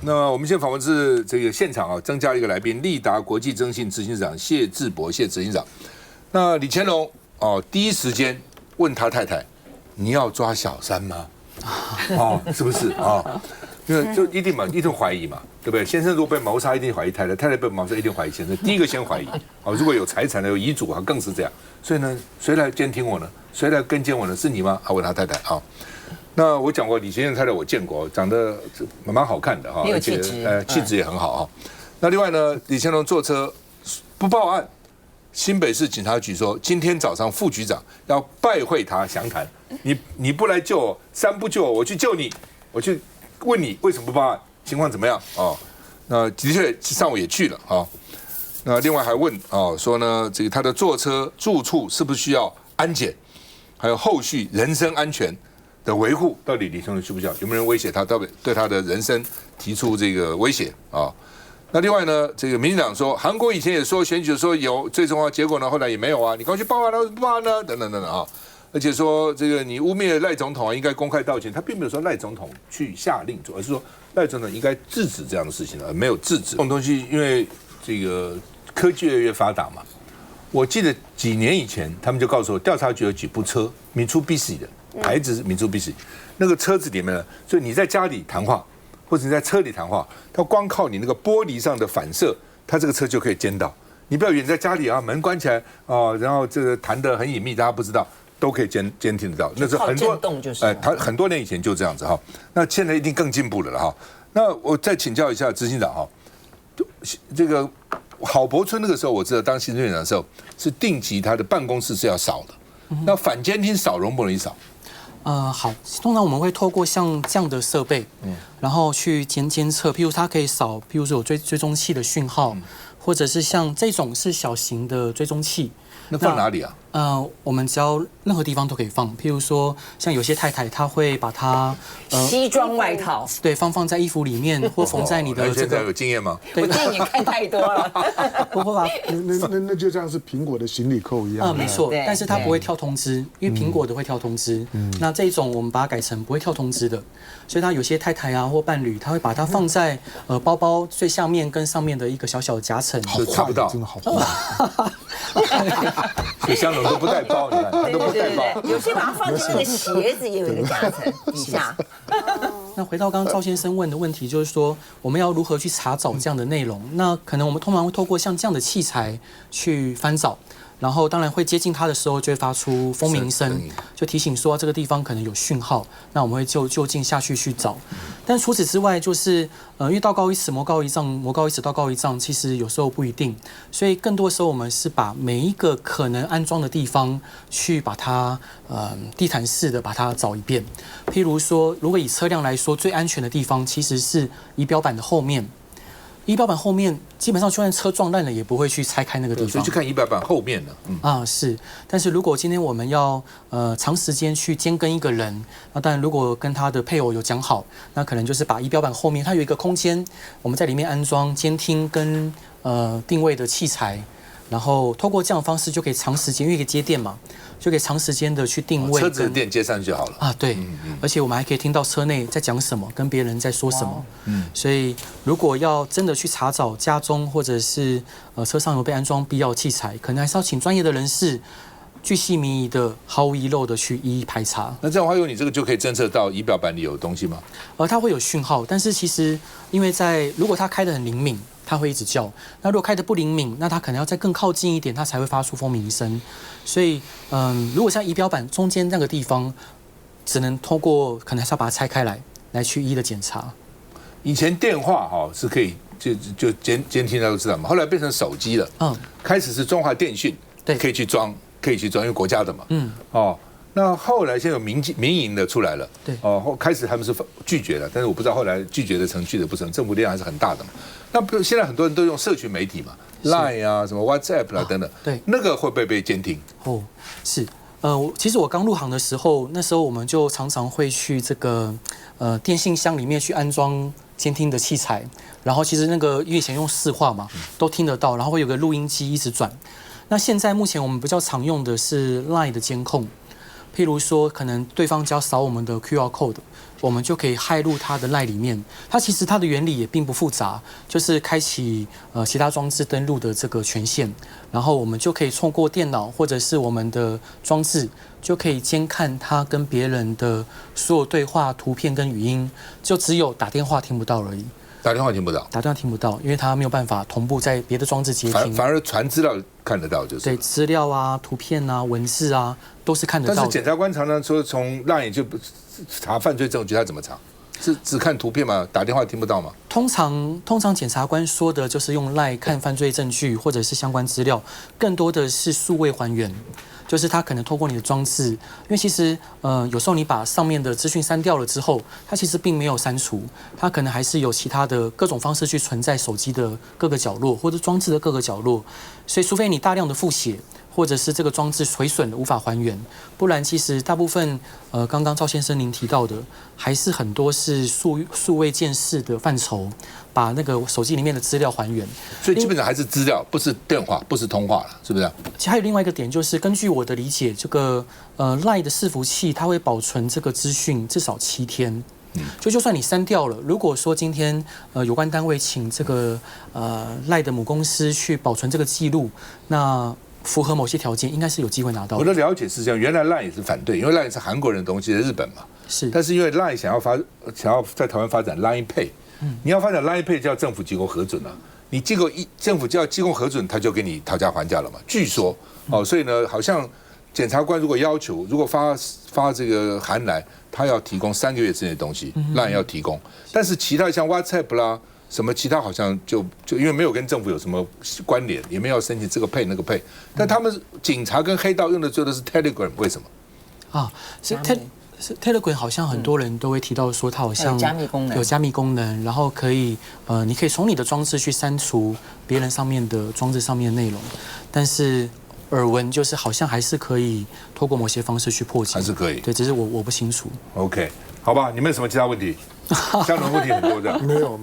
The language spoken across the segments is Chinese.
那我們現在訪問是這個現場啊，增加了一個來賓，立達國際徵信執行長謝志博，謝執行長。那李乾龍哦，第一時間問他太太：“你要抓小三嗎？”哦，是不是啊？因為就一定懷疑嘛，對不對？先生如果被謀殺，一定懷疑太太；太太被謀殺，一定懷疑先生。第一個先懷疑。哦，如果有財產的、有遺囑啊，更是這樣。所以呢，誰來監聽我呢？誰來跟監我呢？是你嗎？問他太太啊。那我講過，李先生太太我見過，長得蠻好看的哈，而且氣質也很好啊。那另外呢，李乾隆坐車不報案，新北市警察局說今天早上副局長要拜會他詳談。你不來救我，三不救我，我去救你，我去問你為什麼不報案，情況怎麼樣？哦，那的確上午也去了啊。那另外還問哦，說呢，這個他的坐車住處是不是需要安檢，還有後續人身安全的維護，到底李乾龍需不需要？有沒有人威脅他？到底對他的人身提出這個威脅啊？那另外呢，這個民進黨說，韓國以前也說選舉的時候有，最終結果呢後來也沒有啊，你趕快去報案了，不報案呢？等等等等啊！而且說這個你污蔑賴總統啊，應該公開道歉。他並沒有說賴總統去下令做，而是說賴總統應該制止這樣的事情，而沒有制止。這種東西，因為這個科技越來越發達嘛，我記得幾年以前他們就告訴我，調查局有幾部車，Mitsubishi的牌子是Mitsubishi，那個車子裡面呢，所以你在家裡談話，或者你在車裡談話，它光靠你那個玻璃上的反射，它這個車就可以監到。你不要以為你在家裡啊，門關起來啊，然後這個談得很隱秘，大家不知道。都可以監聽得到，那是很多他很多年以前就這樣子哈，那現在一定更進步了哈。那我再請教一下執行長哈，這個郝柏村那個時候我知道當行政院長的時候是定期他的辦公室是要掃的，那反監聽掃容不容易掃？好，通常我們會透過像這樣的設備，然後去監測，譬如它可以掃，譬如說有追蹤器的訊號，或者是像這種是小型的追蹤器。那放哪裡啊？我們只要任何地方都可以放，譬如說，像有些太太，她會把它西裝外套，對，放在衣服裡面，或縫在你的這個。有經驗嗎？我電影看太多了。不會吧？那就像是蘋果的行李扣一樣。没錯，但是它不會跳通知，因為蘋果的會跳通知。那這一種我們把它改成不會跳通知的，所以它有些太太啊或伴侶，他會把它放在包包最下面跟上面的一个小小的夾層，就查不到，真的好坏。所以香龙都不带包，你看，他都不带包。有些把它放进那个鞋子也有一個夾層底下。那回到剛剛趙先生問的問題，就是說我們要如何去查找這樣的內容？那可能我們通常會透過像這樣的器材去翻找。然後當然會接近它的時候，就會發出蜂鳴聲，就提醒說這個地方可能有訊號。那我們會就近下去找。但除此之外，就是因為道高一尺，魔高一丈，魔高一尺，道高一丈，其實有時候不一定。所以更多時候，我們是把每一個可能安裝的地方去把它地毯式的把它找一遍。譬如說，如果以車輛來說，最安全的地方其實是儀表板的後面。儀表板後面基本上就算車撞爛了，也不會去拆開那個地方。所以去看儀表板後面的。是。但是如果今天我們要長時間去監跟一個人，那當然如果跟他的配偶有講好，那可能就是把儀表板後面它有一個空間，我們在裡面安裝監聽跟定位的器材，然後透過這樣的方式就可以長時間，因為一個接電嘛，就可以長時間的去定位。車子的電接上去就好了。對。而且我們還可以聽到車內在講什麼，跟別人在說什麼。所以如果要真的去查找家中或者是車上有被安裝必要器材，可能還是要請專業的人士巨細靡遺的、毫無遺漏的去一一排查。那這樣的話，用你這個就可以偵測到儀表板裡有東西嗎？它會有訊號，但是其實因為如果它開得很靈敏，它會一直叫。那如果開得不靈敏，那它可能要再更靠近一點，它才會發出蜂鳴聲。所以，如果像儀表板中間那個地方，只能通過可能還是要把它拆開來去一一的檢查。以前電話是可以就監聽到都知道嘛，後來變成手機了。開始是中華電信可以去裝，因為國家的嘛。那後來現在有民營的出來了。開始他們是拒絕了，但是我不知道後來拒絕的成，拒絕不成，政府力量還是很大的嘛。那現在很多人都用社群媒體嘛，Line 啊，什麼 WhatsApp 啦等等，對，那個會不會被監聽？是。其實我剛入行的時候，那時候我們就常常會去這個電信箱裡面去安裝監聽的器材，然後其實那個因為以前用市話嘛，都聽得到，然後會有個錄音機一直轉。那現在目前我們比較常用的是 Line 的監控，譬如說，可能對方只要掃我們的 QR code，我們就可以駭入他的 LINE 裡面。它其實它的原理也並不複雜，就是開啟其他裝置登錄的這個權限，然後我們就可以透過電腦或者是我們的裝置，就可以監看他跟別人的所有對話、圖片跟語音，就只有打電話聽不到而已。打電話聽不到，打電話聽不到，因為它沒有辦法同步在別的裝置接聽。反而傳資料看得到，就是对資料啊、圖片啊、文字啊都是看得到的。但是檢察官常常說，從 LINE 就查犯罪證據，他怎麼查？是只看圖片嗎？打電話聽不到嗎？通常檢察官說的就是用 LINE 看犯罪證據或者是相關資料，更多的是數位還原。就是他可能透過你的裝置，因為其實有時候你把上面的資訊刪掉了之後，它其實並沒有刪除，它可能還是有其他的各種方式去存在手機的各個角落或者裝置的各個角落，所以除非你大量的複寫，或者是這個裝置毀損了無法還原，不然其實大部分剛剛趙先生您提到的，還是很多是數位鑑識的範疇，把那個手機裡面的資料還原。所以基本上還是資料，不是電話，不是通話了，是不是？其實還有另外一個點，就是根據我的理解，這個LINE 的伺服器它會保存這個資訊至少7天。就算你刪掉了，如果說今天有關單位請這個LINE 的母公司去保存這個記錄，那符合某些條件，應該是有機會拿到的。我的了解是這樣，原來 LINE 也是反對，因為 LINE 是韓國人的東西，在日本嘛。是。但是因為 LINE 想要在台灣發展 LINE Pay，你要發展 LINE Pay 就要政府機構核准啊。你政府就要機構核准，他就给你討價還價了嘛。據說所以呢，好像檢察官如果要求，如果發這個函來，他要提供3個月之內的東西，LINE 要提供。但是其他像 WhatsApp 啦。什麼其他好像就因為沒有跟政府有什麼關聯，也沒有申請這個配那個配，但他們警察跟黑道用的最多是 Telegram， 為什麼？啊，是 Telegram 好像很多人都會提到說它好像有加密功能，然後可以你可以從你的裝置去刪除別人上面的裝置上面的內容，但是耳聞就是好像還是可以透過某些方式去破解，還是可以。對，只是我不清楚。OK， 好吧，你們有什麼其他問題？相同問題很多的。沒有，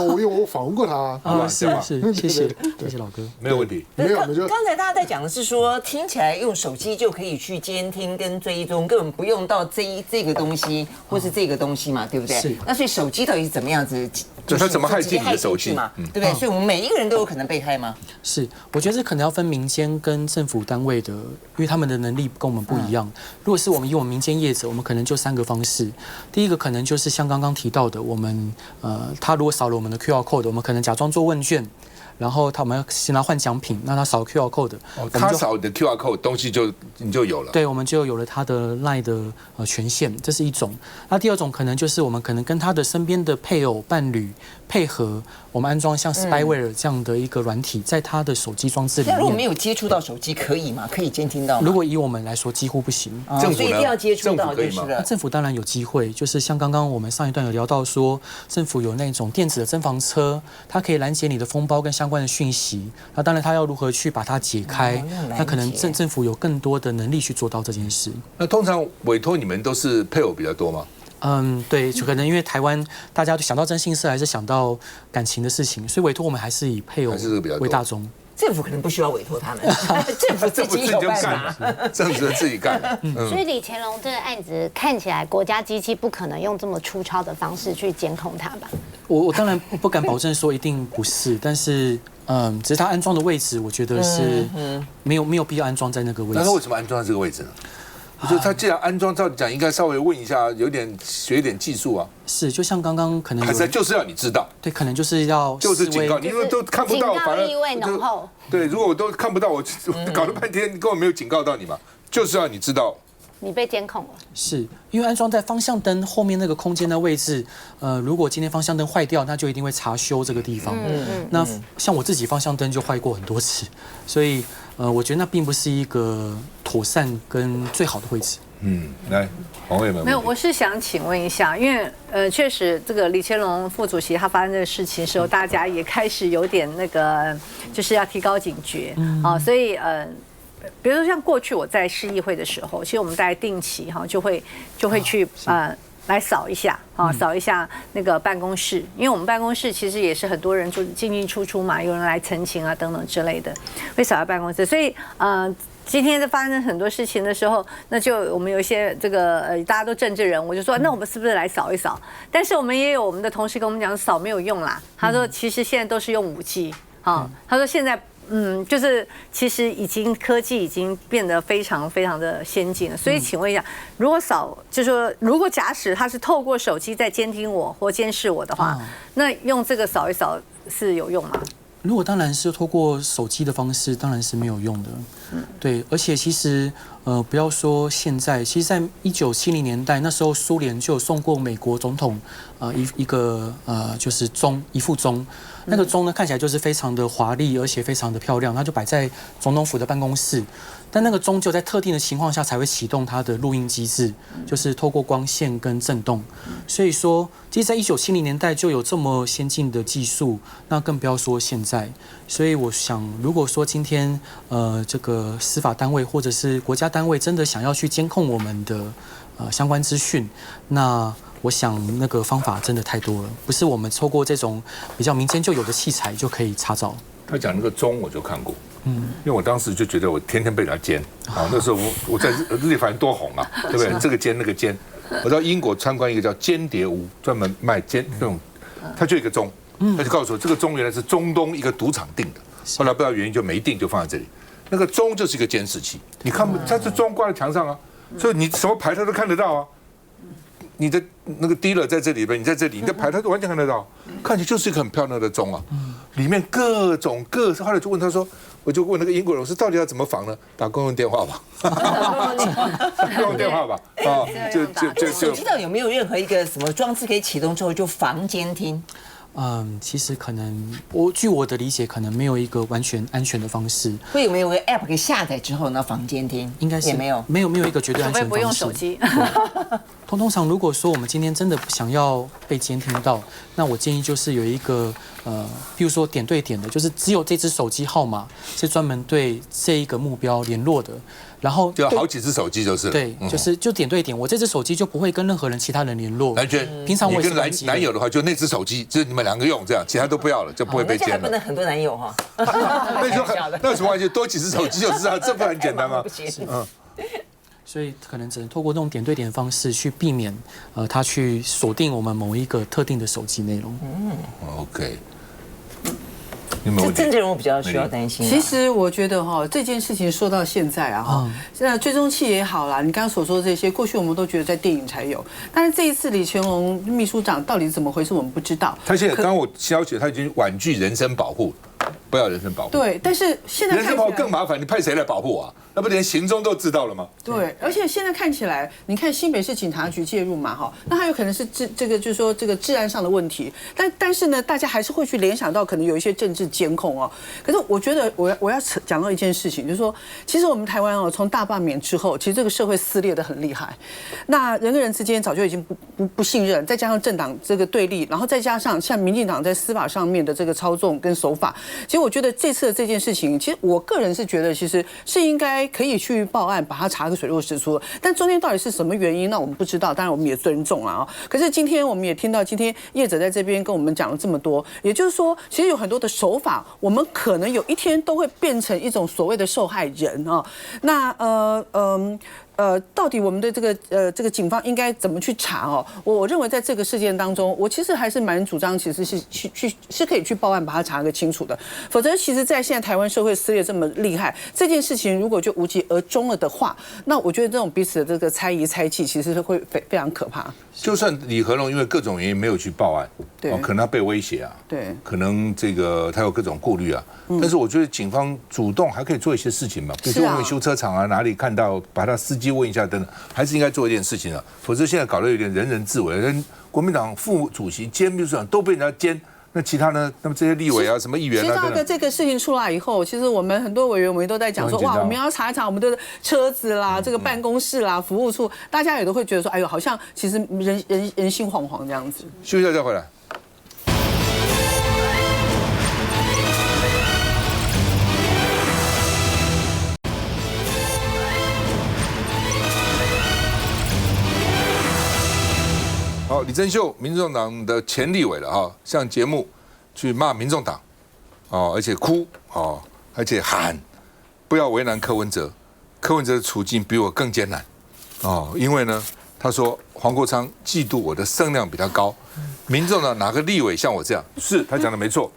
因為我訪問過他。是，謝謝老哥。沒有問題。沒有。剛才大家在講的是說，聽起來用手機就可以去監聽跟追蹤，根本不用到這個東西或是這個東西嘛，對不對？是。那所以手機到底是怎麼樣子？就他怎麼駭進你的手機嘛？對不對？所以我們每一個人都有可能被駭嗎？是，我覺得這可能要分民間跟政府單位的，因為他們的能力跟我們不一樣。如果是我們以我們民間業者，我們可能就3個方式。第一個可能就是像剛剛提到的，我們他如果掃了我們的 QR code， 我們可能假裝做問卷，然後我們要先來換獎品，那他掃 QR code， 他掃你的 QR code 東西你就有了，對，我們就有了他的 LINE 的權限，這是一種。那第二種可能就是我們可能跟他的身邊的配偶、伴侶配合，我們安裝像 Spyware 這樣的一個軟體，在他的手機裝置裡面。那如果沒有接觸到手機，可以嗎？可以監聽到嗎？如果以我們來說，幾乎不行。所以一定要接觸到就是了。政府當然有機會，就是像剛剛我們上一段有聊到說，政府有那種電子的偵防車，它可以攔截你的封包跟相關的訊息。那當然，它要如何去把它解開？那可能政府有更多的能力去做到這件事。那通常委託你們都是配偶比較多嗎？對，就可能因為台灣大家想到徵信社，還是想到感情的事情，所以委託我們還是以配偶為大宗。政府可能不需要委託他們，政府自己有辦法，政府自己幹。所以李乾龍這個案子看起來，國家機器不可能用這麼粗糙的方式去監控它吧？我當然不敢保證說一定不是，但是只是它安裝的位置，我覺得是沒有必要安裝在那個位置。那他為什麼安装在這個位置呢？我覺得他既然安装，照理講應該稍微問一下，學一點技術啊。是，就像剛剛可能還是就是要你知道，對，可能就是要警告，你因為都看不到，反正意味濃厚。對，如果我都看不到，我搞了半天根本沒有警告到你嘛，就是要你知道。你被監控了，是因為安裝在方向燈後面那個空間的位置。如果今天方向燈壞掉，那就一定會查修這個地方。那像我自己方向燈就壞過很多次，所以我覺得那並不是一個妥善跟最好的位置。來，黃委員没有，我是想請問一下，因為確實這個李乾龍副主席他發生這個事情的時候，大家也開始有點那個，就是要提高警覺啊，所以比如說像過去我在市議會的時候，其實我們大概定期哈就會去來掃一下啊，掃一下那個辦公室，因為我們辦公室其實也是很多人就進進出出嘛，有人來陳情啊等等之類的，會掃到辦公室，所以今天在發生很多事情的時候，那就我們有一些這個大家都政治人物就說，那我們是不是來掃一掃？但是我們也有我們的同事跟我們講，掃沒有用啦。他說，其實現在都是用武器啊。他說現在就是其實已經科技已經變得非常非常的先進了。所以請問一下，如果就是說如果假使他是透過手機在監聽我或監視我的話，那用這個掃一掃是有用嗎？如果當然是透過手機的方式，當然是沒有用的。对，而且其實不要說現在，其實在1970年代那時候，蘇聯就有送過美國總統一個就是鐘，一副鐘。那個鐘呢看起來就是非常的華麗，而且非常的漂亮，它就擺在總統府的辦公室。但那個鐘就在特定的情況下才會啟動它的錄音機制，就是透過光線跟震動。所以說，其實在1970年代就有這麼先進的技術，那更不要說現在。所以我想，如果說今天這個司法單位或者是國家单位真的想要去監控我們的相關資訊，那我想那個方法真的太多了，不是我們透過這種比較民間就有的器材就可以查找。他講那個鐘我就看過，因為我當時就覺得我天天被他監啊，那時候我在日立凡多紅啊，對不对？這個監那個監，我到英國參觀一個叫間諜屋，專門賣那種，他就一個鐘，他就告訴我這個鐘原來是中東一個賭場訂的，後來不知道原因就沒訂，就放在這裡。那個鐘就是一個監視器，你看不，它是鐘掛在牆上啊，所以你什麼牌他都看得到啊。你的那個 dealer 在這裡邊，你在這裡，你的牌他都完全看得到，看起来就是一個很漂亮的鐘啊，裡面各種後來就問他說，我就問那個英國人，我說到底要怎麼防呢？打公用電話吧，公用電話吧，啊，手機上有沒有任何一個什麼裝置可以啟動之後就防監聽？其實可能據我的理解，可能沒有一個完全安全的方式。会有没有一個 app 可以下載之後呢防監聽？應該是也沒有，沒有一個絕對安全的方式。除非不用手機。通常如果說我們今天真的想要被監聽到，那我建議就是有一個譬如說點對點的，就是只有這支手機號碼是專門對這一個目標聯絡的。然後就好幾隻手機就是對，就點對點，我這隻手機就不會跟任何人其他人聯絡。完全，平常我跟男友的話，就那隻手機，就是你們兩個用這樣，其他都不要了，就不會被監了。那不能很多男友哈。那有什麼關係？多幾隻手機就是啊，這不很簡單嗎？所以可能只能透過那種點對點的方式去避免他去鎖定我們某一個特定的手機內容。OK。这政治人物比較需要擔心。其實我覺得哈，這件事情說到現在啊哈，現在追蹤器也好啦，你剛剛所說的這些，過去我們都覺得在電影才有，但是這一次李乾龍秘書長到底怎麼回事，我們不知道。他現在剛剛我消息，他已經婉拒人身保護，不要人身保護。對，但是現在人身保護更麻煩，你派誰來保護我啊？那不連行蹤都知道了嗎？對，而且現在看起來，你看新北市警察局介入嘛哈，那他有可能是這個就是說這個治安上的問題，但是呢，大家還是會去聯想到可能有一些政治監控哦。可是我覺得我要講到一件事情，就是說，其實我們台灣哦，從大罷免之後，其實這個社會撕裂得很厲害，那人跟人之間早就已經不信任，再加上政黨這個對立，然後再加上像民進黨在司法上面的這個操縱跟手法，其實我覺得這次的這件事情，其實我個人是覺得其實是應該可以去報案，把它查個水落石出。但中間到底是什麼原因，那我們不知道，當然我們也尊重了啊。可是今天我們也聽到，今天業者在這邊跟我們講了這麼多，也就是說，其實有很多的手法，我們可能有一天都會變成一種所謂的受害人啊。那到底我們的這個警方應該怎麼去查哦？我認為在這個事件當中，我其實還是蠻主張，其實是可以去報案，把它查個清楚的。否則，其實，在現在台灣社會撕裂這麼厲害，這件事情如果就無疾而終了的話，那我覺得這種彼此的這個猜疑猜忌，其實是會非常可怕。就算李和龍因為各種原因沒有去報案，對，可能他被威脅啊，對，可能這個他有各種顧慮啊。但是我覺得警方主動還可以做一些事情嘛，比如說我們修車廠啊，哪裡看到把他司機問一下等等，還是應該做一件事情啊。否則現在搞得有點人人自危，國民黨副主席兼秘書長都被人家監，那其他呢？那麼這些立委啊，什麼議員啊，其實這個事情出來以後，其實我們很多委員我們都在講說，哇，我們要查一查我們的車子啦，這個辦公室啦，服務處，大家也都會覺得說，哎呦，好像其實人心惶惶這樣子。休息一下再回來。好，李正秀，民眾黨的前立委了哈，上節目去罵民眾黨，哦，而且哭哦，而且喊不要為難柯文哲，柯文哲的處境比我更艱難哦，因為呢，他說黃國昌嫉妒我的聲量比較高，民眾黨哪個立委像我這樣？是他講的沒錯，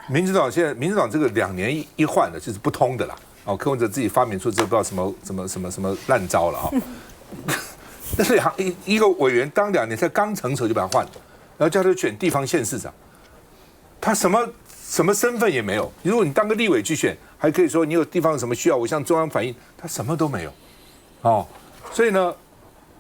民主黨這個2年一換的，就是不通的啦。哦，柯文哲自己發明出這不知道什麼爛招了啊！但是一個委員當2年才剛成熟就把他換了，然後叫他選地方縣市長，他什麼身份也沒有。如果你當個立委去選，還可以說你有地方有什麼需要，我向中央反映，他什麼都沒有，哦，所以呢，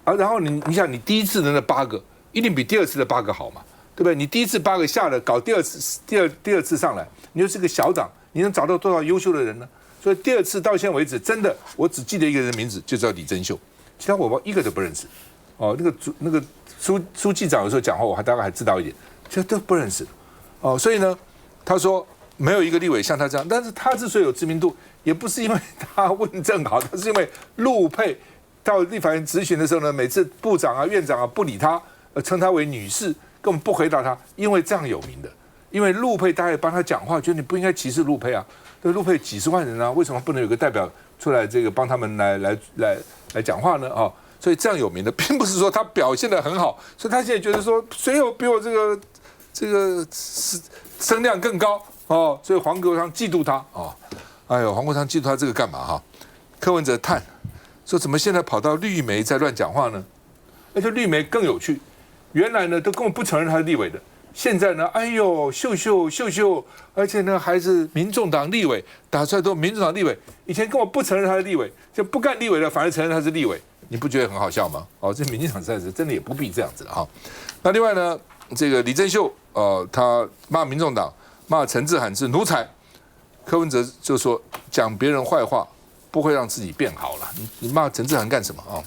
然後你想，你第一次的那8個一定比第2次的8個好嘛，對不對？你第一次8個下了，搞第二次上來，你就是個小黨，你能找到多少優秀的人呢？所以第2次到現在為止，真的我只記得一個人的名字，就叫李珍秀，其他我一個都不認識。哦，那個書記長有時候講話，我大概還知道一點，其他都不認識。哦，所以呢，他說沒有一個立委像他這樣，但是他之所以有知名度，也不是因為他問政好，他是因為陸配到立法院質詢的時候呢，每次部長啊、院長啊不理他，稱他為女士，根本不回答他，因為這樣有名的。因為陸配大家也幫他講話，覺得你不應該歧視陸配啊，對陸配幾十萬人啊，為什麼不能有個代表出來這個幫他們來講話呢？啊，所以這樣有名的，並不是說他表現得很好，所以他現在覺得說誰有比我這個聲量更高哦，所以黃國昌嫉妒他哦，哎呦，黃國昌嫉妒他這個幹嘛哈？柯文哲嘆說怎麼現在跑到綠媒在亂講話呢？而且綠媒更有趣，原來呢都根本不承認他是立委的。現在呢，哎呦，秀，而且呢還是民眾黨立委，打出來都民眾黨立委，以前根本不承認他是立委，就不幹立委的反而承認他是立委，你不覺得很好笑嗎？哦，這民進黨實在是真的也不必這樣子了哈。那另外呢，這個李珍秀，他罵民眾黨，罵陳志涵是奴才，柯文哲就說講別人壞話不會讓自己變好了，你罵陳志涵幹什麼啊？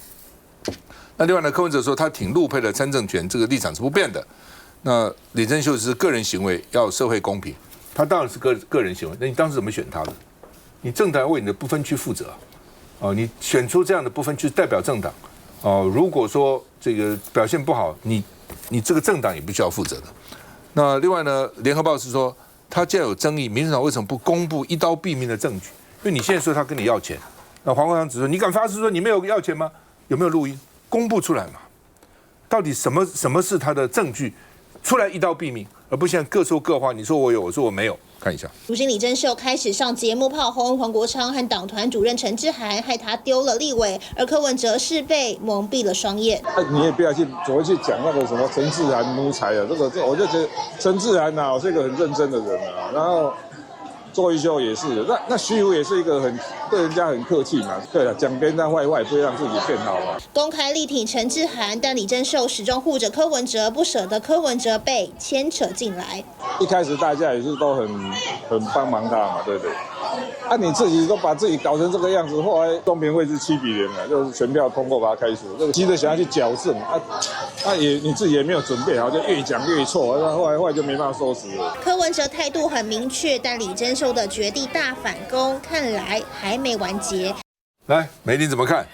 那另外呢，柯文哲說他挺陸配的參政權，這個立場是不變的。那李珍秀是個人行為，要社會公平，他當然是個人行為。那你當時怎麼選他的？你政黨為你的不分區負責啊！你選出這樣的不分區代表政党哦。如果說這個表現不好，你這個政黨也必須要負責的。那另外呢，聯合報是說，他既然有爭議，民進黨為什麼不公布一刀斃命的證據？因為你現在說他跟你要錢，那黃國昌只說你敢發誓說你沒有要錢嗎？有沒有錄音？公布出來嘛？到底什麼是他的證據？出來一刀斃命，而不現在各說各話。你說我有，我說我沒有。看一下，主席李珍秀開始上節目炮轟黃國昌和黨團主任陳志涵，害他丟了立委，而柯文哲是被蒙蔽了雙眼。你也不要去總會去講那個什麼陳志涵奴才啊，這我就覺得陳志涵啊是一個很認真的人啊，然後。周一修也是，那徐武也是一個對人家很客氣嘛。對了，講別人壞話不會讓自己變好嘛。公開力挺陳志涵，但李珍秀始終護着柯文哲，不捨得柯文哲被牽扯進來。一開始大家也是都很幫忙他嘛，對不對？啊，你自己都把自己搞成這個樣子，後來中評會是7-0了，就是全票通過把他開除。這個急着想要去矯正你自己也沒有準備好，就越講越錯，那後來就沒辦法收拾了。柯文哲態度很明確，但李珍秀的絕地大反攻看來還沒完結。來，美玲怎麼看？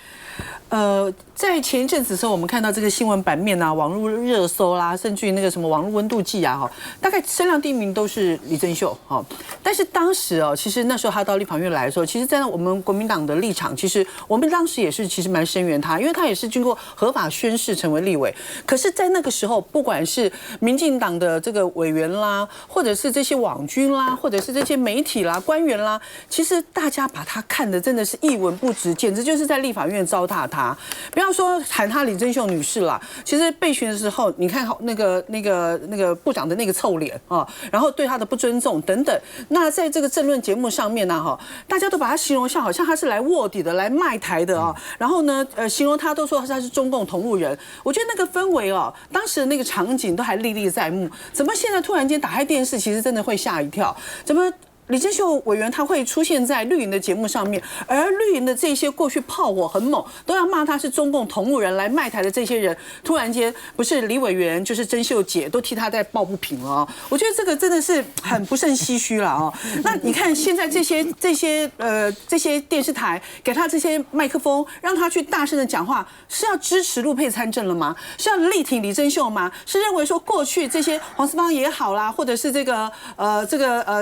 在前一陣子的時候，我們看到這個新聞版面啊，網絡熱搜啦，甚至於那個什麼網絡溫度計啊，哈，大概聲量第一名都是李珍秀，哈。但是當時哦，其實那時候他到立法院來的時候，其實在我們國民黨的立場，其實我們當時也是其實蠻聲援他，因為他也是經過合法宣誓成為立委。可是，在那個時候，不管是民進黨的這個委員啦，或者是這些網軍啦，或者是這些媒體啦、官員啦，其實大家把他看得真的是一文不值，簡直就是在立法院糟蹋他。不要說喊她李珍秀女士啦，其實備詢的時候，你看好那個部長的那個臭臉啊，然後對他的不尊重等等。那在這個政論節目上面呢，哈，大家都把他形容像好像他是來臥底的、來賣台的啊。然後呢，形容他都說他是中共同路人。我覺得那個氛圍哦，當時的那個場景都還歷歷在目。怎麼現在突然間打開電視，其實真的會嚇一跳？怎麼？李珍秀委員他會出現在綠營的節目上面，而綠營的這些過去炮火很猛，都要罵他是中共同路人來賣台的這些人，突然間不是李委員就是珍秀姐都替他在抱不平了哦。我覺得這個真的是很不勝唏噓了哦。那你看現在這些電視台給他這些麥克風，讓他去大聲的講話，是要支持陸配參政了嗎？是要力挺李珍秀嗎？是認為說過去這些黃思芳也好啦，或者是這個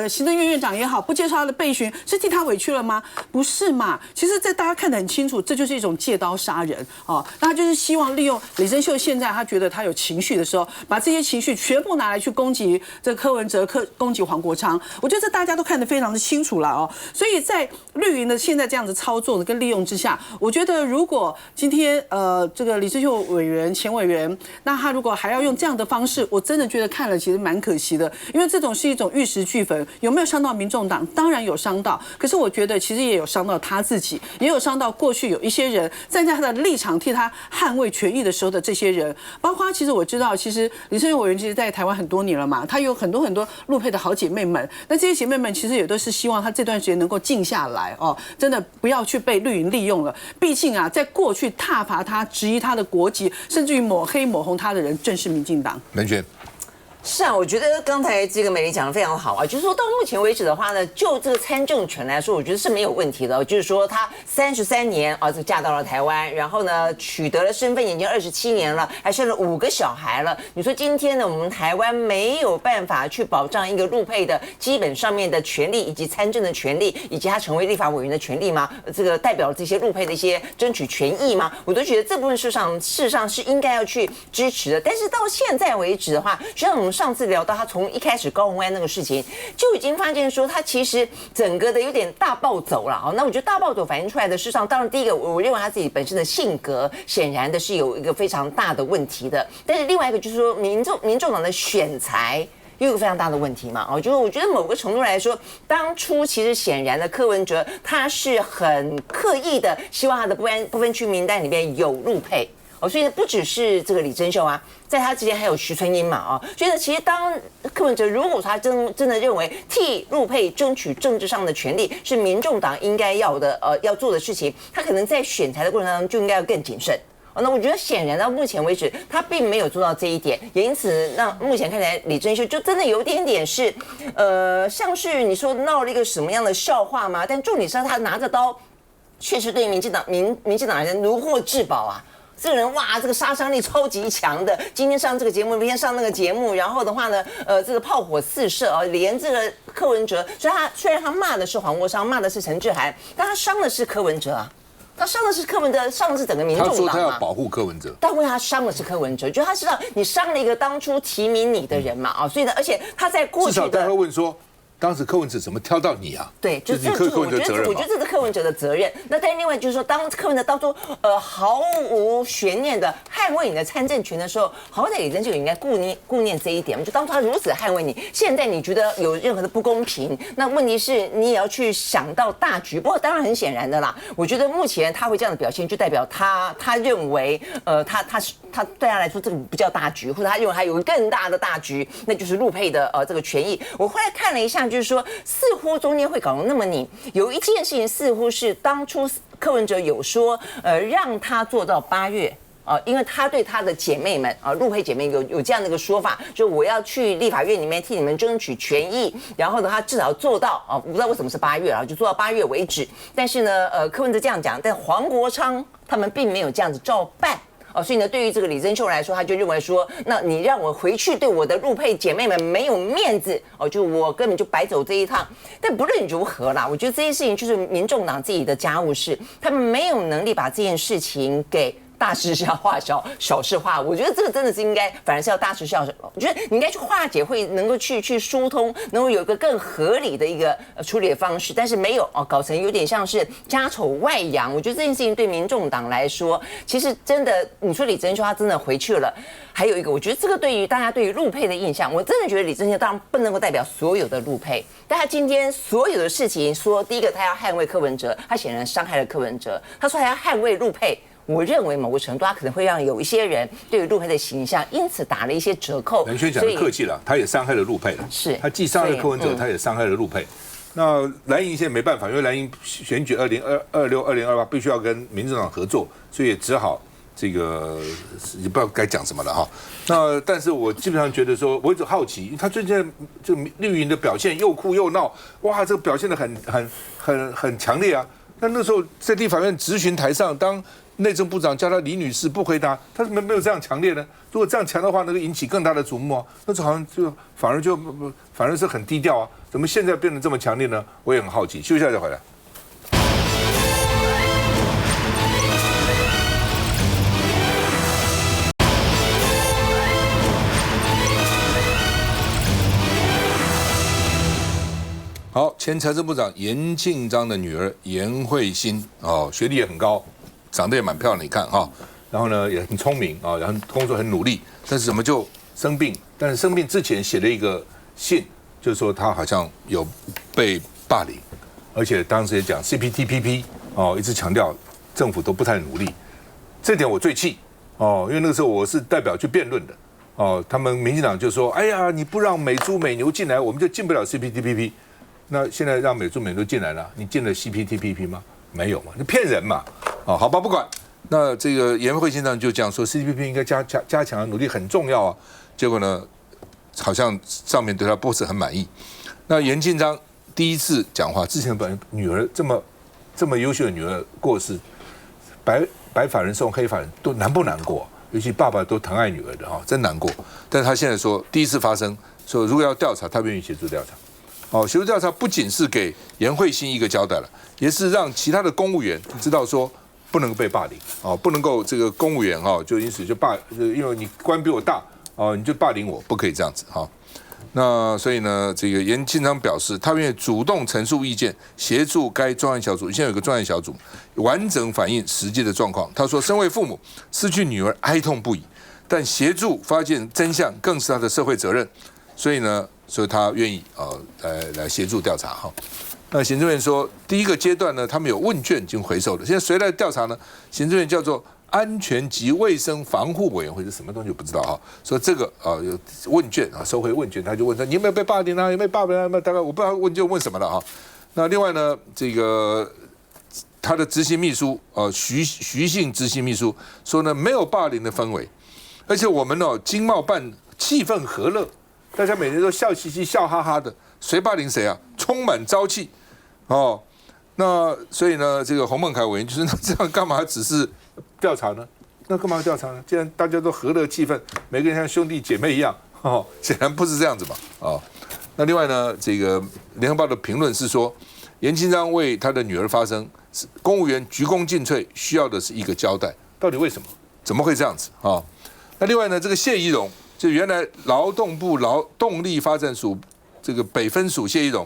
行政院院長黨也好，不接受他的備詢，是替他委屈了嗎？不是嘛？其實這大家看得很清楚，這就是一種借刀殺人哦。那他就是希望利用李貞秀現在他覺得他有情緒的時候，把這些情緒全部拿來去攻擊這個柯文哲、攻擊黃國昌。我覺得這大家都看得非常的清楚了哦。所以在綠營的現在這樣子操作的跟利用之下，我覺得如果今天這個李貞秀委員前委員，那他如果還要用這樣的方式，我真的覺得看了其實蠻可惜的，因為這種是一種玉石俱焚，有沒有傷到民眾黨？當然有傷到，可是我覺得其實也有傷到他自己，也有傷到過去有一些人站在他的立場替他捍衛權益的時候的這些人，包括其實我知道，其實李貞秀委員其實在台灣很多年了嘛，他有很多陸配的好姐妹們，那這些姐妹們其實也都是希望他這段時間能夠靜下來哦，真的不要去被綠營利用了。畢竟啊，在過去撻伐他、質疑他的國籍，甚至於抹黑抹紅他的人，正是民進黨。文娟。是啊，我覺得剛才這個美麗講得非常好啊，就是說到目前為止的話呢，就這個參政權來說，我覺得是沒有問題的。就是說她33年啊，這個嫁到了台灣，然後呢取得了身份已經27年了，還生了5個小孩了。你說今天呢，我們台灣沒有辦法去保障一個陸配的基本上面的權利，以及參政的權利，以及他成為立法委員的權利嗎？這個代表這些陸配的一些爭取權益嗎？我都覺得這部分事實上是應該要去支持的。但是到現在為止的話，就像我們上次聊到，他從一開始高虹安那個事情就已經發現說，他其實整個的有點大暴走了。那我覺得大暴走反映出來的事實上，當然第一個，我認為他自己本身的性格顯然的是有一個非常大的問題的。但是另外一個就是說，民眾黨的選材又有一個非常大的問題嘛。就是我覺得某個程度來說，當初其實顯然的柯文哲他是很刻意的希望他的不分区名单裡面有陸配。所以不只是這個李貞秀啊，在他之前還有徐春英嘛所以呢，其實當柯文哲如果他真的認為替陸配爭取政治上的權利是民眾黨應該要做的事情，他可能在選材的過程當中就應該要更謹慎。那我覺得顯然到目前為止，他並沒有做到這一點，也因此讓目前看起來李貞秀就真的有點是，像是你說鬧了一個什麼樣的笑話嗎？但重點是他拿着刀，確實對民進黨人如獲至寶啊。這個人哇，這個殺傷力超級強的，今天上這個節目，明天上那個節目，然後的話呢，這個炮火四射啊，連這個柯文哲，雖然他罵的是黃國昌，罵的是陳志涵，但他傷的是柯文哲啊。他傷的是柯文哲，傷的是整個民眾黨嘛。他說他要保護柯文哲，但為他傷的是柯文哲，就他知道你傷了一個當初提名你的人嘛所以呢，而且他在過去的，至少他會問說，當時柯文哲怎麼挑到你啊？對，就是柯文哲責任。我覺得這是柯文哲的責任。那但是另外就是說，當柯文哲當初毫無懸念的捍衛你的參政權的時候，好歹李貞秀應該顧念這一點。就當初他如此捍衛你，現在你覺得有任何的不公平，那問題是你也要去想到大局。不過當然很顯然的啦，我覺得目前他會這樣的表現，就代表他認為他對他來說這個不叫大局，或者他認為他有個更大的大局，那就是陸配的這個權益。我後來看了一下。就是說，似乎中間會搞得那麼擰。有一件事情似乎是當初柯文哲有說，讓他做到8月因為他對他的姐妹們陸配姐妹有這樣的一個說法，就我要去立法院裡面替你們爭取權益，然後呢，他至少做到我不知道為什麼是8月就做到8月為止。但是呢，柯文哲這樣講，但黃國昌他們並沒有這樣子照辦。所以呢，對於這個李貞秀來說，他就認為說，那你讓我回去對我的陸配姐妹們沒有面子就我根本就白走這一趟。但不論如何啦，我覺得這件事情就是民眾黨自己的家務事，他們沒有能力把這件事情給大事化小，小事化。我覺得這個真的是應該，反而是要大事化小。我覺得你應該去化解，會能夠去疏通，能夠有一個更合理的一個處理的方式。但是沒有搞成有點像是家醜外揚。我覺得這件事情對民眾黨來說，其實真的，你說李貞秀他真的回去了。還有一個，我覺得這個對於大家對於陸配的印象，我真的覺得李貞秀當然不能夠代表所有的陸配，但他今天所有的事情說，第一個他要捍衛柯文哲，他顯然傷害了柯文哲。他說他要捍衛陸配。我認為某個程度，他可能會讓有一些人對於陸配的形象因此打了一些折扣。文軒講的客氣了，他也傷害了陸配了。是，他既傷害了柯文哲，他也傷害了陸配。那藍營現在沒辦法，因為藍營選舉2026、2028必須要跟民進黨合作，所以也只好這個也不知道該講什麼了哈。那但是我基本上覺得說，我一直好奇，因為他最近這個綠營的表現又哭又鬧，哇，這個表現得很強烈啊。那時候在立法院質詢台上，當內政部長叫他李女士不回答，他怎麼沒有這樣強烈呢？如果這樣強的話，那個引起更大的矚目啊，那就好像反而是很低調啊，怎麼現在變得這麼強烈呢？我也很好奇，休息一下再回來。好，前財政部長嚴慶章的女兒顏慧欣哦，學歷也很高，長得也蠻漂亮，你看哈，然後呢也很聰明啊，然後工作很努力，但是怎麼就生病？但是生病之前寫了一個信，就是說她好像有被霸凌，而且當時也講 CPTPP 哦，一直強調政府都不太努力，這點我最氣哦，因為那個時候我是代表去辯論的哦，他們民進黨就說，哎呀，你不讓美豬美牛進來，我們就進不了 CPTPP。那現在讓美豬美牛進來了，你進了 CPTPP 嗎？沒有嘛，你騙人嘛！哦，好吧，不管。那這個顏慧欣上就講說 ，CPTPP 應該加強努力很重要啊。結果呢，好像上面對他不是很滿意。那嚴慶章第一次講話之前，本女兒這麼優秀的女兒過世，白髮人送黑髮人都難不難過？尤其爸爸都疼愛女兒的哈，真難過。但是他現在說第一次發生，說如果要調查，他願意協助調查。哦，協助調查不僅是給顏慧欣一個交代了，也是讓其他的公務員知道說不能被霸凌哦，不能夠這個公務員哈就因此就因為你官比我大哦，你就霸凌我，不可以這樣子哈。那所以呢，這個嚴慶章表示，他願意主動陳述意見，協助該專案小組。現在有個專案小組，完整反映實際的狀況。他說，身為父母，失去女兒哀痛不已，但協助發現真相更是他的社會責任。所以呢。所以他願意來協助調查哈。那行政院說，第一個階段呢，他們有問卷已經回收了。現在誰來調查呢？行政院叫做安全及衛生防護委員會，是什麼東西我不知道哈。說這個有問卷啊，收回問卷，他就問他你有沒有被霸凌啊？有沒有霸凌啊？大概我不知道問卷問什麼了哈。那另外呢，這個他的執行秘書徐姓執行秘書說呢，沒有霸凌的氛圍，而且我們經貿辦氣氛和樂。大家每天都笑嘻嘻、笑哈哈的，誰霸凌誰啊？充滿朝氣，哦，那所以呢，這個洪孟楷委員就是那這樣幹嘛只是調查呢？那幹嘛調查呢？既然大家都和樂氣氛，每個人像兄弟姐妹一樣，哦，顯然不是這樣子嘛，哦。那另外呢，這個聯合報的評論是說，嚴慶章為他的女兒發聲，公務員鞠躬盡瘁，需要的是一個交代，到底為什麼？怎麼會這樣子啊？哦？那另外呢，這個謝宜容。就原來勞動部勞動力發展署這個北分署謝宜容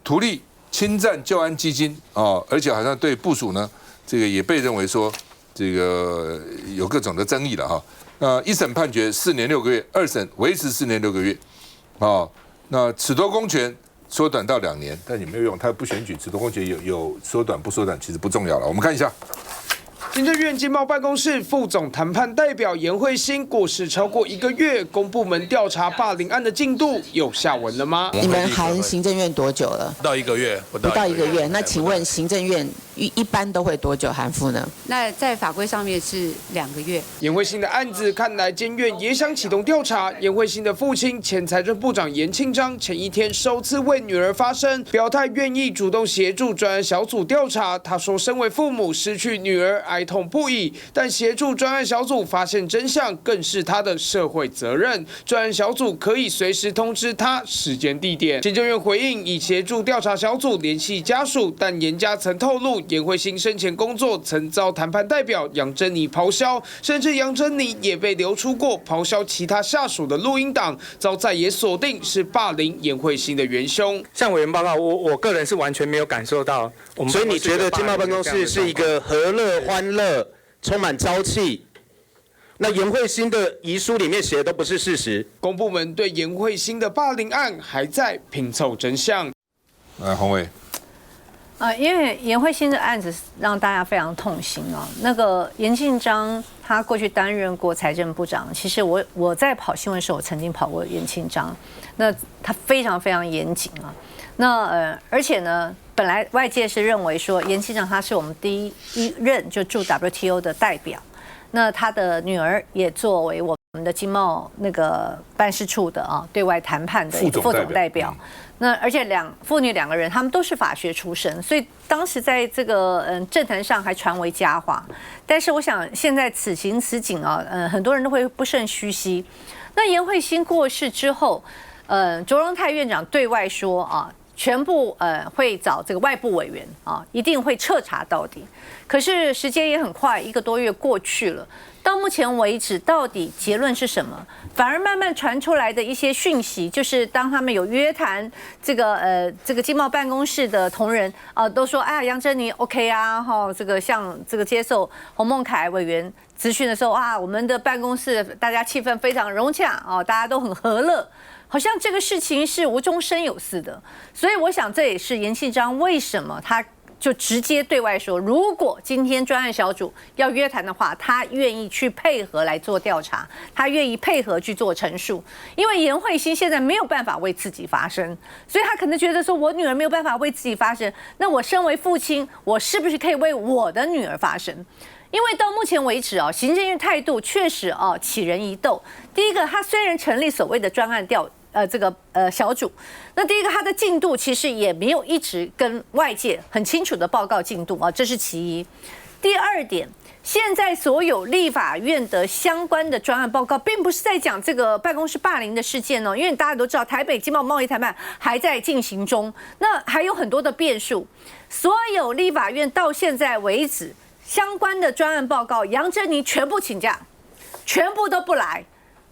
圖利侵占救安基金啊，而且好像對部署呢，這個也被認為說這個有各種的爭議了哈。那一審判決4年6個月，二審維持4年6個月啊。那褫奪公權縮短到2年，但也沒有用，他不選舉，褫奪公權有縮短不縮短其實不重要了。我們看一下。行政院經貿辦公室副總談判代表顏慧欣過世超過1個月，公部門調查霸凌案的進度有下文了嗎？你們含行政院多久了？不到1個月，不到1個月。那請問行政院一般都會多久含覆呢？那在法規上面是2個月。顏慧欣的案子看來監院也想啟動調查。顏慧欣的父親前財政部長嚴慶章前一天首次為女兒發聲，表態願意主動協助專案小組調查。他說，身為父母失去女兒哀痛不已，但協助專案小組發現真相更是他的社會責任。專案小組可以隨時通知他時間地點。行政院回應已協助調查小組聯繫家屬，但顏家曾透露，顏慧欣生前工作曾遭談判代表楊珍妮咆哮，甚至楊珍妮也被流出過咆哮其他下屬的錄音檔，遭在野鎖定是霸凌顏慧欣的元兇。向委員報告，我個人是完全沒有感受到。所以你覺得經貿辦公室是一個和樂歡樂？充滿朝氣，那顏慧欣的遺書裡面寫的都不是事實。公部門對顏慧欣的霸凌案還在拼湊真相。來，洪偉。因為顏慧欣的案子讓大家非常痛心啊。那個嚴慶章他過去擔任過財政部長，其實我在跑新聞的時候，我曾經跑過嚴慶章，那他非常非常嚴謹啊。那而且呢，本來外界是認為說嚴慶章他是我們第一任就駐 WTO 的代表，那他的女兒也作為我我們的經貿那個辦事處的對外談判的副總代表。那而且父女兩個人，他們都是法學出身，所以当時在這個政壇上還傳為佳話。但是我想現在此情此景很多人都會不勝唏噓。那顏慧欣過世之後，卓榮泰院長對外說全部會找這個外部委員一定會徹查到底。可是時間也很快，1個多月過去了。到目前為止，到底結論是什麼？反而慢慢傳出來的一些訊息，就是當他們有約談這個經貿辦公室的同仁都說，哎呀，楊珍妮 OK 啊，這個像這個接受洪孟凱委員質詢的時候我們的辦公室大家氣氛非常融洽大家都很和樂，好像這個事情是無中生有似的。所以我想這也是嚴慶章為什麼他就直接對外說，如果今天專案小組要約談的話，他願意去配合來做調查，他願意配合去做陳述。因為顏慧欣現在沒有辦法為自己發聲，所以他可能覺得說，我女兒沒有辦法為自己發聲，那我身為父親，我是不是可以為我的女兒發聲？因為到目前為止行政院態度確實起人疑竇。第一個，他雖然成立所謂的專案小組，那第一個他的進度其實也沒有一直跟外界很清楚的報告進度這是其一。第二點，現在所有立法院的相關的專案報告，並不是在講這個辦公室霸凌的事件因為大家都知道台北經貿貿易談判還在進行中，那還有很多的變數。所有立法院到現在為止相關的專案報告，楊珍妮全部請假，全部都不來，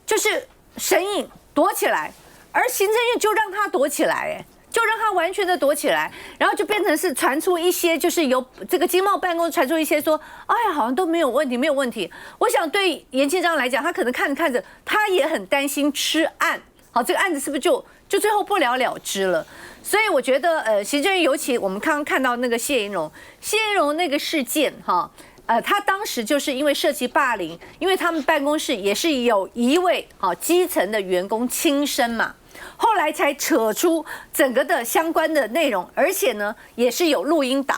就是神隱躲起來。而行政院就讓他躲起來，就讓他完全的躲起來，然後就变成是傳出一些，就是由這個經貿辦公室傳出一些說，哎呀，好像都沒有問題，沒有問題。我想對顏慶章來講，他可能看着看着，他也很擔心吃案，這個案子是不是就最後不了了之了？所以我覺得，行政院尤其我們剛剛看到那個謝盈容那個事件，他當時就是因為涉及霸凌，因為他們辦公室也是有一位基層的員工輕生嘛。後來才扯出整個的相關的內容，而且呢也是有錄音檔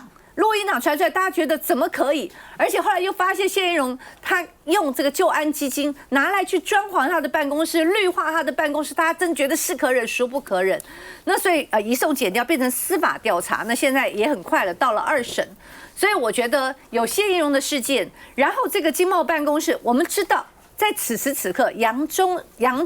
傳出來，大家覺得怎麼可以？而且後來又發現謝盈容他用這個救安基金拿來去裝潢他的辦公室，綠化他的辦公室，大家真覺得是可忍孰不可忍。那所以移送檢調變成司法調查，那現在也很快了，到了2審。所以我覺得有謝盈容的事件，然後這個經貿辦公室，我們知道。在此時此刻，楊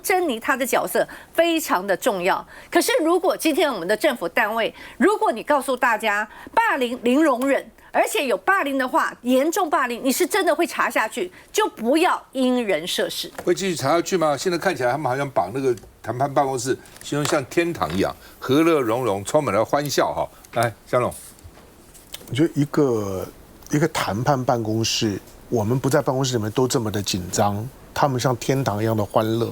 珍妮她的角色非常的重要。可是，如果今天我們的政府單位，如果你告訴大家霸凌零容忍，而且有霸凌的話，嚴重霸凌，你是真的會查下去，就不要因人設事。會繼續查下去嗎？現在看起來他們好像把那個談判辦公室形容像天堂一樣，和樂融融，充滿了歡笑來，湘龍，我覺得一個談判辦公室，我們不在辦公室裡面都這麼的緊張。他們像天堂一樣的歡樂，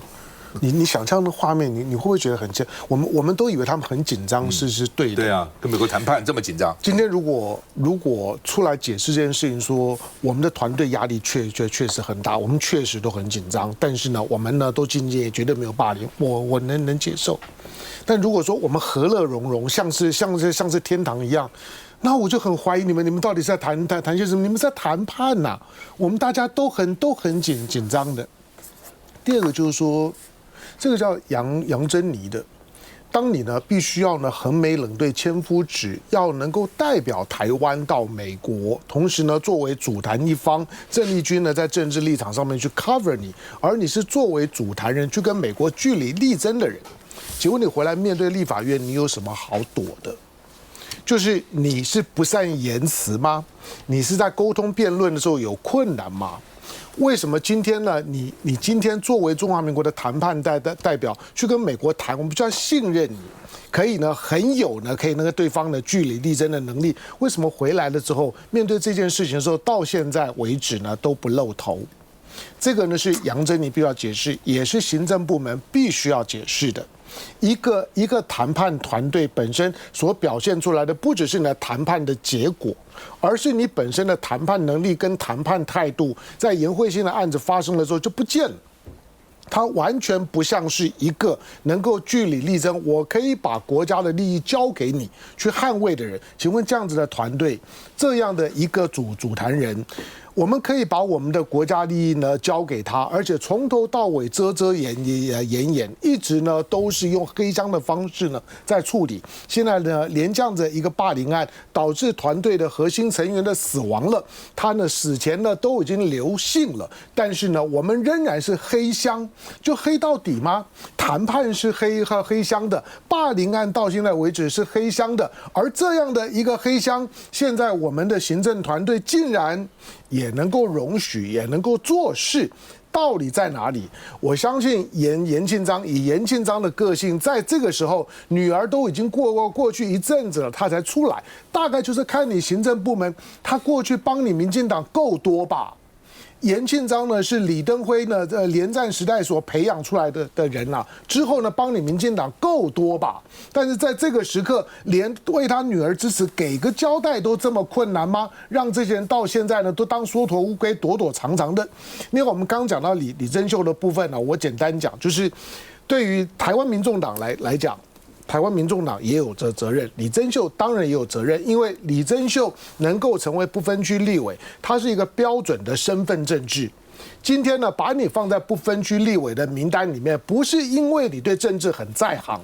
你想象的畫面，你會不會覺得很我們都以為他們很緊張，是對的。對啊，跟美國談判這麼緊張。今天如果出來解釋這件事情，說我們的團隊壓力確實很大，我們確實都很緊張，但是呢，我們呢都敬業，絕對沒有霸凌，我能接受。但如果說我們和樂融融，像是天堂一樣。那我就很懷疑你們到底是在談些什麼？你們在談判吶？我們大家都很緊張的。第二個就是說，這個叫楊珍妮的，當你呢必須要呢橫眉冷對千夫指，要能夠代表台灣到美國，同時呢作為主談一方，鄭麗君呢在政治立場上面去 cover 你，而你是作為主談人去跟美國據理力爭的人，請問你回來面對立法院，你有什麼好躲的？就是你是不善言辭嗎？你是在溝通辯論的時候有困難嗎？為什麼今天呢？你今天作為中華民國的談判代表去跟美國談，我們就要信任你，可以呢很有呢可以那個對方的據理力爭的能力。為什麼回來了之後，面對這件事情的時候，到現在為止呢都不露頭？這個呢是楊珍妮必須要解釋，也是行政部門必須要解釋的。一個談判團隊本身所表現出來的，不只是你的談判的結果，而是你本身的談判能力跟談判態度，在顏慧欣的案子發生的時候就不見了。它完全不像是一個能夠據理力爭，我可以把國家的利益交給你去捍衛的人。請問這樣子的團隊，這樣的一個主談人，我們可以把我們的國家利益呢交給他，而且從頭到尾遮遮掩掩，一直呢都是用黑箱的方式呢在處理。現在呢，連這樣子一個霸凌案，導致團隊的核心成員的死亡了，他呢死前呢都已經留信了，但是呢，我們仍然是黑箱，就黑到底嗎？談判是黑箱的，霸凌案到現在為止是黑箱的，而這樣的一個黑箱，現在我們的行政團隊竟然也能夠容許，也能夠做事，道理在哪裡？我相信严慶章以严慶章的個性，在這個時候，女兒都已經過去一陣子了，他才出來，大概就是看你行政部門，他過去幫你民進黨夠多吧。严慶章呢是李登輝呢連戰時代所培養出來的人啊，之後呢幫你民進黨夠多吧？但是在這個時刻，連為他女兒支持給個交代都這麼困難嗎？讓這些人到現在呢都當縮頭烏龜，躲躲藏藏的。另外我們剛剛講到李珍秀的部分呢，我簡單講，就是對於台灣民眾黨來講。台灣民眾黨也有這責任，李珍秀當然也有責任，因為李珍秀能夠成為不分區立委，它是一個標準的身份政治。今天呢，把你放在不分區立委的名單裡面，不是因為你對政治很在行，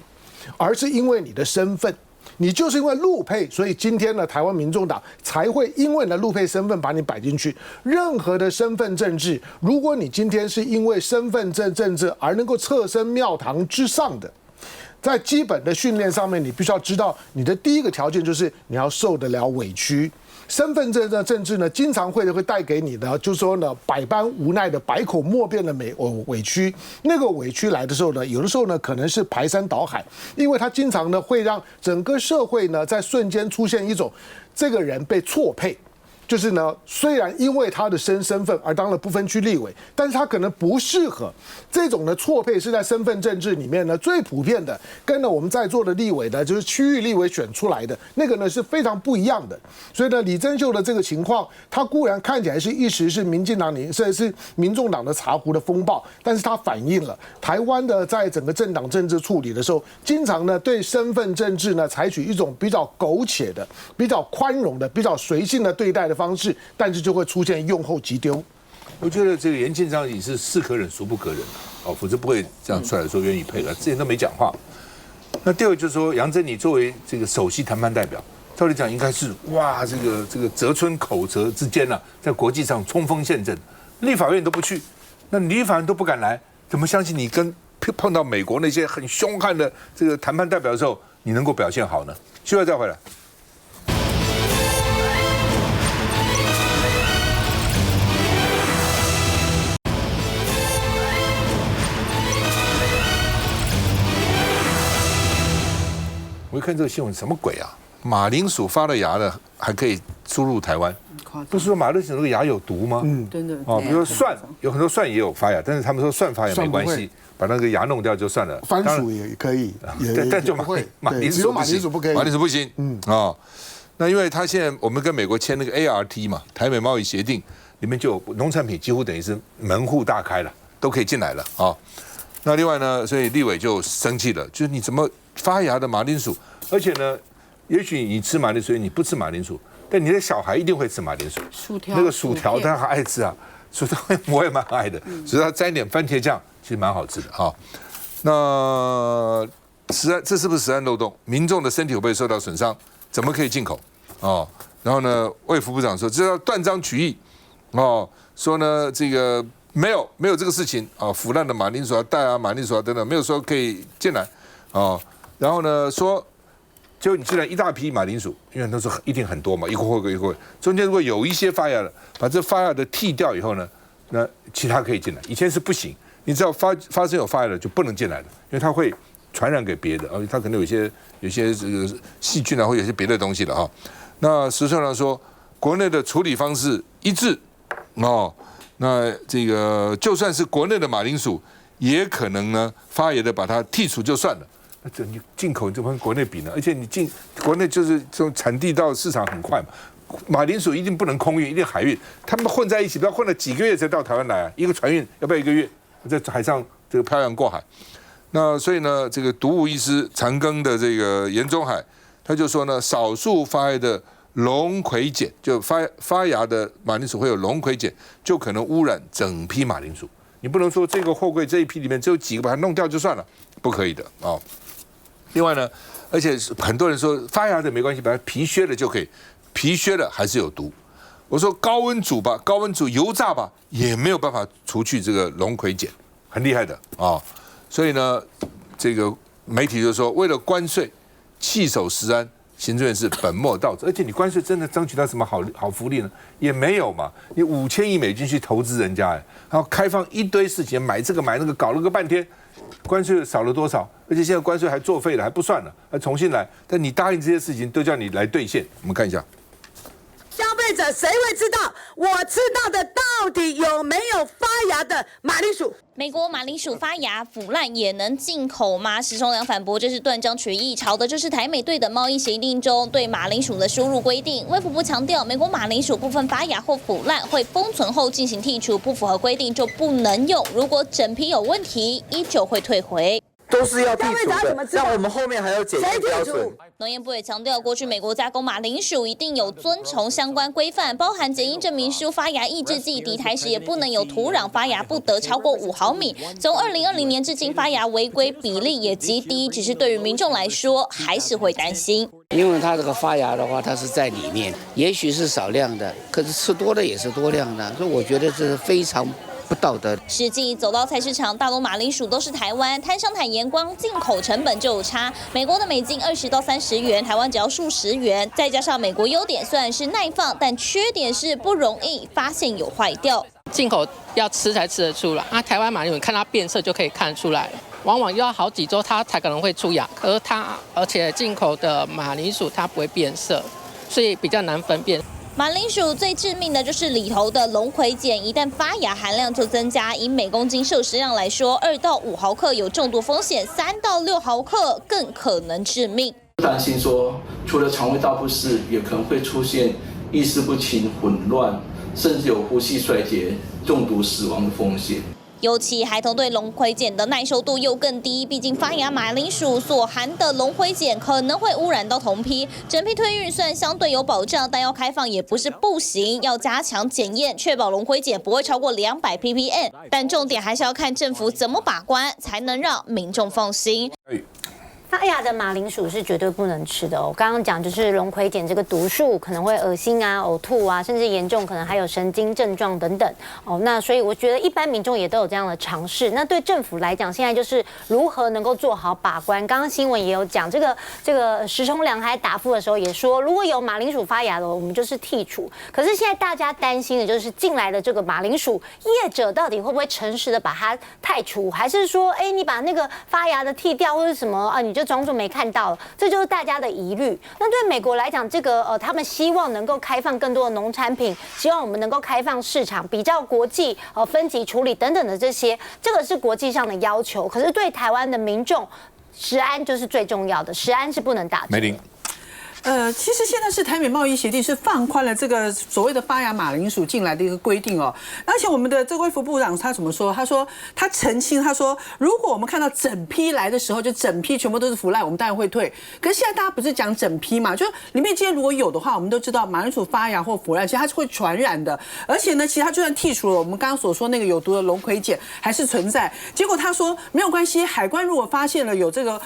而是因為你的身份。你就是因為陸配，所以今天呢，台灣民眾黨才會因為你的陸配身份把你擺進去。任何的身份政治，如果你今天是因為身份政治而能夠側身廟堂之上的，在基本的訓練上面，你必須要知道，你的第一個條件就是你要受得了委屈。身份政治呢，經常會帶給你的，就是說呢，百般無奈的、百口莫辯的委屈。那個委屈來的時候呢，有的時候呢，可能是排山倒海，因為它經常呢會讓整個社會呢在瞬間出現一種這個人被錯配。就是呢，雖然因為他的身份而當了不分區立委，但是他可能不適合這種的錯配，是在身份政治裡面呢最普遍的，跟呢我們在座的立委呢，就是區域立委選出來的那個呢是非常不一樣的。所以呢，李珍秀的這個情況，他固然看起来是一時是民進黨甚至是民眾黨的茶壺的風暴，但是他反映了台灣的在整個政黨政治處理的時候，經常呢對身份政治呢採取一種比較苟且的、比較寬容的、比較隨性的對待的方式，但是就會出現用後即丟。我覺得這個嚴慶章也是是可忍孰不可忍哦，否則不會這樣出來說願意配合，之前都沒講話。那第二個就是說，楊珍你作為這個首席談判代表，照理講應該是哇，這個澤村口澤之間啊，在國際上衝鋒陷陣，立法院都不去，那立法院都不敢來，怎麼相信你跟碰到美國那些很兇悍的這個談判代表的時候，你能夠表現好呢？休息再回來。我一看這個新聞，什麼鬼啊？馬鈴薯發了芽的還可以輸入台灣，不是說馬鈴薯那個芽有毒嗎？真的哦，比如說蒜，有很多蒜也有發芽，但是他們說蒜發芽沒關係，把那個芽弄掉就算了。番薯也可以，但就馬鈴薯不可以，馬鈴薯不行。哦，那因為他現在我們跟美國簽那個 ART 嘛，台美貿易協定裡面就有農產品幾乎等於是門戶大開了，都可以進來了啊。那另外呢，所以立委就生氣了，就是你怎麼發芽的馬鈴薯，而且呢，也許你吃馬鈴薯，你不吃馬鈴薯，但你的小孩一定會吃馬鈴薯。薯條那個薯條他還愛吃啊，薯條我也蠻愛的，只要沾一點番茄醬，其實蠻好吃的啊。那這是不是食安漏洞？民眾的身體會不會受到損傷？怎麼可以進口？哦，然後呢，衛福部長說這要斷章取義，哦，說呢這個。沒有這個事情啊，腐爛的馬鈴薯啊、蛋啊、馬鈴薯啊等等，沒有說可以進來啊。然後呢說，就你進來一大批馬鈴薯，因為那時候一定很多嘛，一個貨櫃一個貨櫃，中間如果有一些發芽了，把這發芽的剔掉以後呢，那其他可以進來。以前是不行，你只要發生有發芽的就不能進來了，因為它會傳染給別的，而且它可能有些這個細菌啊，或有些別的東西了哈。那實際上說，國內的處理方式一致哦。那這個就算是國內的馬鈴薯，也可能呢發芽的把它剔除就算了。那這你進口就跟國內比呢？而且你進國內就是這種產地到市場很快嘛，馬鈴薯一定不能空運，一定海運，他們混在一起，不要混了幾個月才到台灣來啊！一個船運要不要1個月？在海上這個漂洋過海。那所以呢，這個毒物醫師長庚的這個顏宗海，他就說呢，少數發芽的龍葵鹼，就發芽的馬鈴薯會有龍葵鹼，就可能污染整批馬鈴薯。你不能說這個貨櫃這一批裡面只有幾個把它弄掉就算了，不可以的哦。另外呢，而且很多人說發芽的沒關係，把它皮削了就可以，皮削了還是有毒。我說高溫煮吧，高溫煮油炸吧，也沒有辦法除去這個龍葵鹼，很厲害的啊。所以呢，這個媒體就說，為了關稅，棄守食安，行政院是本末倒置。而且你關稅真的爭取到什麼好福利呢？也沒有嘛。你5000億美金去投資人家，然後開放一堆事情，買這個買那個，搞了個半天，關稅少了多少？而且現在關稅還作廢了，還不算了，還重新來。但你答應這些事情，都叫你來兌現。我們看一下。消費者誰會知道我吃到的到底有沒有發芽的馬鈴薯？美國馬鈴薯發芽腐爛也能進口嗎？時聰良反駁這是斷章取義，吵的就是台美對等貿易協定中對馬鈴薯的輸入規定。衛福部強調，美國馬鈴薯部分發芽或腐爛會封存後進行剔除，不符合規定就不能用。如果整批有問題，依舊會退回。都是要剔除的，那我們後面還有檢驗標準。農業部也強調，過去美國加工馬鈴薯一定有遵從相關規範，包含檢疫證明書、發芽抑制劑，抵台時也不能有土壤發芽不得超過5毫米。從2020年至今，發芽違規比例也極低，只是對於民眾來說，還是會擔心。因為它這個發芽的話，它是在裡面，也許是少量的，可是吃多了也是多量的，所以我覺得這是非常不道德。實際走到菜市場，大多馬鈴薯都是台灣，攤商坦言光進口成本就有差，美國的美金20到30元，台灣只要數十元。再加上美國優點雖然是耐放，但缺點是不容易發現有壞掉。進口要吃才吃得出來，台灣馬鈴薯看它變色就可以看出來了，往往要好幾周它才可能會出芽，而且進口的馬鈴薯它不會變色，所以比較難分辨。馬鈴薯最致命的就是裡頭的龍葵鹼，一旦發芽含量就增加。以每公斤摄食量來說，2到5毫克有中毒風險，3到6毫克更可能致命。擔心說，除了腸胃道不適，也可能會出現意識不清、混亂，甚至有呼吸衰竭、中毒死亡的風險。尤其孩童對龍葵鹼的耐受度又更低，畢竟發芽馬鈴薯所含的龍葵鹼可能會污染到同批。整批退運雖然相對有保障，但要開放也不是不行，要加強檢驗，確保龍葵鹼不會超過200 ppm。但重點還是要看政府怎麼把關，才能讓民眾放心。發芽的馬鈴薯是絕對不能吃的哦。剛剛講就是龍葵鹼這個毒素可能會噁心啊、嘔吐啊，甚至嚴重可能還有神經症狀等等哦。那所以我覺得一般民眾也都有這樣的嘗試。那對政府來講，現在就是如何能夠做好把關。剛剛新聞也有講，這個時聰良還答覆的時候也說，如果有馬鈴薯發芽的，我們就是剔除。可是現在大家擔心的就是進來的這個馬鈴薯業者到底會不會誠實的把它汰除，還是說，哎，你把那個發芽的剔掉或者什麼啊，你就裝作沒看到了，這就是大家的疑慮。那對美國來講，這個他們希望能夠開放更多的農產品，希望我們能夠開放市場，比較國際分級處理等等的這些，這個是國際上的要求。可是對台灣的民眾，食安就是最重要的，食安是不能打折。梅玲。其實現在是台美貿易協定是放寬了這個所謂的發芽馬鈴薯進來的一個規定哦，而且我們的這個衛福部長他怎麼說？他說他澄清，他說如果我們看到整批來的時候，就整批全部都是腐爛，我們當然會退。可是現在大家不是講整批嘛，就裡面今天如果有的話，我們都知道馬鈴薯發芽或腐爛，其實它是會傳染的，而且呢，其實它就算剔除了我們剛剛所說那個有毒的龍葵鹼還是存在。結果他說沒有關係，海關如果發現了有這個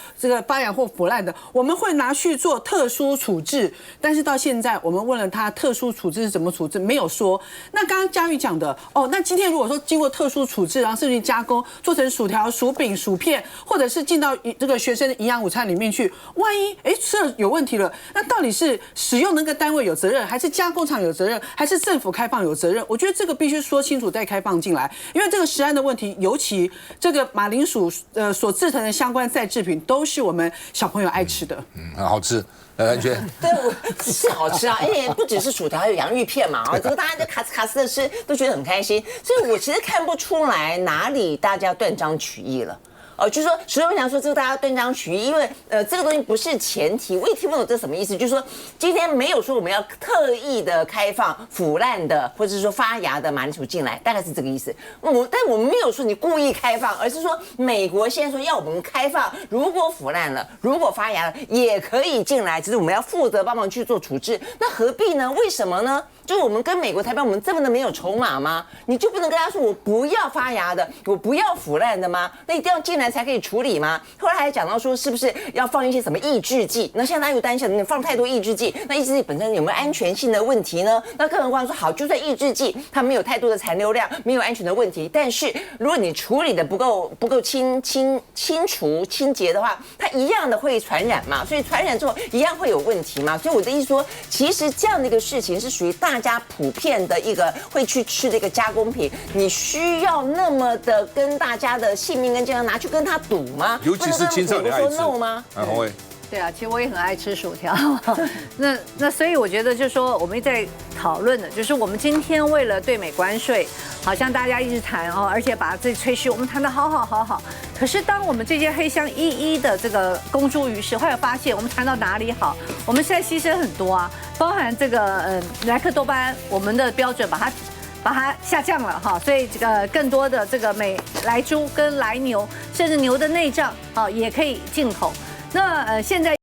發芽或腐爛的，我們會拿去做特殊處置，但是到現在我們問了他特殊處置是怎麼處置，沒有說。那剛剛佳玉講的哦，那今天如果說經過特殊處置，然後甚至加工做成薯條、薯餅、薯片，或者是進到這個學生的營養午餐裡面去，萬一吃了有問題了，那到底是使用那個單位有責任，還是加工廠有責任，還是政府開放有責任？我覺得這個必須說清楚再開放進來，因為這個食安的問題，尤其這個馬鈴薯所製成的相關再製品，都是我們小朋友愛吃的。很好吃。安全对，是好吃啊！而且不只是薯條，還有洋芋片嘛啊，这個大家就卡斯卡斯的吃，都覺得很開心。所以我其實看不出來哪裡大家斷章取義了。就是說石頭想說這個大家斷章取義，因為這個東西不是前提，我也聽不懂這什麼意思。就是說今天沒有說我們要特意的開放腐爛的或者是說發芽的馬鈴薯進來，大概是這個意思。但我們沒有說你故意開放，而是說美國現在說要我們開放，如果腐爛了，如果發芽了也可以進來，只是我們要負責幫忙去做處置。那何必呢？為什麼呢？就是我們跟美國台灣，我們這麼的沒有籌碼嗎？你就不能跟他說我不要發芽的，我不要腐爛的嗎？那一定要進來才可以處理嗎？後來還講到說是不是要放一些什麼抑制劑？那現在又擔心你放太多抑制劑，那抑制劑本身有沒有安全性的問題呢？那更何況說好，就算抑制劑它沒有太多的殘留量，沒有安全的問題，但是如果你處理的不夠清除清潔的話，它一樣的會傳染嘛。所以傳染之後一樣會有問題嘛。所以我的意思說，其實這樣的一個事情是屬於大家普遍的一个會去吃的一個加工品，你需要那麼的跟大家的性命跟健康拿去跟他賭嗎？尤其是青少年愛吃嗎？洪偉。对啊，其實我也很愛吃薯條。那所以我覺得就是說，我們在討論的，就是我們今天為了對美關稅，好像大家一直談哦，而且把這吹噓，我們談得好。可是當我們這些黑箱一一的這個公諸於世，後來發現我們談到哪裡好，我們現在犧牲很多啊，包含這個萊克多巴胺，我們的標準把它下降了哈，所以這個更多的這個美萊豬跟萊牛，甚至牛的內臟啊也可以進口。那現在。